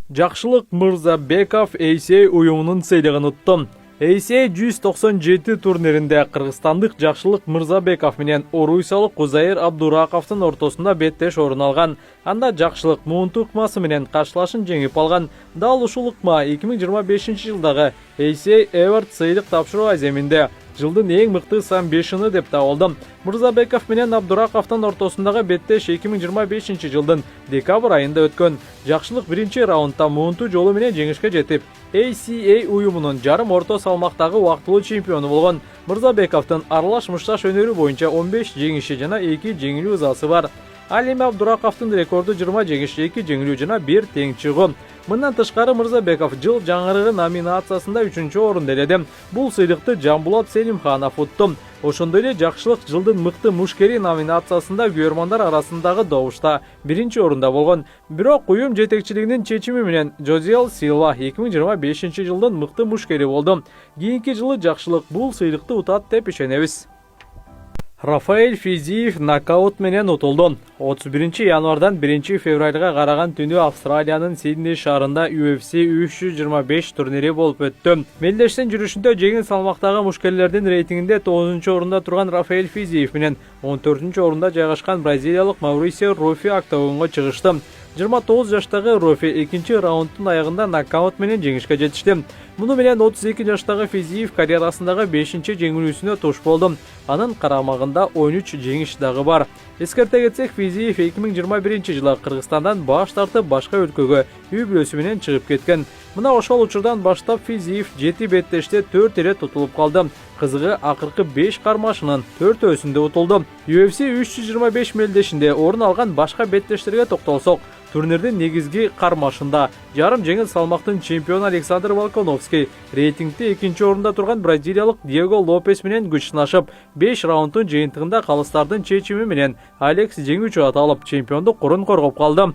Жакшылык Мырзабеков ACA уюмунун сыйлыгын утту. ACA 197 турниринде кыргызстандык Жакшылык Мырзабеков менен Оруйсалык Кузайыр Абдураковдун ортосунда беттеш орун алган. Анда Жакшылык муунту ыкмасы менен каршылашын жеңип алган. Дал ушул ыкма 2025-жылдагы ACA Эверт сыйлык тапшыруу аземинде жылдын эң мыкты самбешини деп табылды. Мырзабеков менен Абдураковдун ортосундагы беттеш 2025-жылдын декабрь айында өткөн. Жакшылык биринчи раундда муунту жолу менен жеңишке жетип, ACA уюмунун жарым орто салмактагы убактылуу чемпиону болгон. Мырзабековдун аралаш мушташ өнөрү боюнча 15 жеңиши жана 2 жеңилүү ызасы бар. Ал эми Абдураковдун рекорду 20 жеңиш, 2 жеңилүү жана 1 тең чыгуу. Мындан тышкары Мырзабеков жыл жаңырыгы номинациясында 3-чү орунду ээледи. Бул сыйлыкты Жамбулат Селимханов утту. Ошондой эле Жакшылык жылдын мыкты мушкери номинациясында күйөрмандар арасындагы добушта 1-чи орунда болгон. Бирок уюм жетекчилигинин чечими менен Жозел Силва 2025-жылдын мыкты мушкери болду. Кийинки жылы Жакшылык бул сыйлыкты утат деп ишенебиз. Рафаэль Физиев нокаут менен утулду. 31 январдан 1 февралга караган түнү Австралиянын Сидней шаарында UFC 325 турнири болуп өттү. Мелдештин жүрүшүндө жеңил салмактагы мушкерлердин рейтингинде 9-орунда турган Рафаэль Физиев менен 14-орунда жайгашкан бразилиялык Маурисио Рофи октагонго чыгышты. 29 жаштагы Рофи 2-чи раунддун аягында нокаут менен жеңишке жетишти. Муну менен 32 жаштагы Физиев карьерасындагы 5-чи жеңилүүсүнө туш болду. Анын карамагында 13 жеңиш дагы бар. Эскерте кетсек, Физиев 2021-жылы Кыргызстандан баш тартып башка өлкөгө үй бүлөсү менен чыгып кеткен. Мына ошол учурдан баштап Физиев 7 беттеште 4 ирет утулуп калды. Кызыгы акыркы 5 кармашынын 4-өсүндө утулду. UFC 325 мелдешинде орун алган башка беттештерге токтолсок, турнирдин негизги кармашында жарым жеңил салмактын чемпиону Александр Волконовский рейтингде 2-чи орунда турган бразилиялык Диего Лопес менен күч сынашып, 5 раунддун жыйынтыгында калыстардын чечими менен Алекс жеңүүчү аталып чемпиондук курун коргоп калды.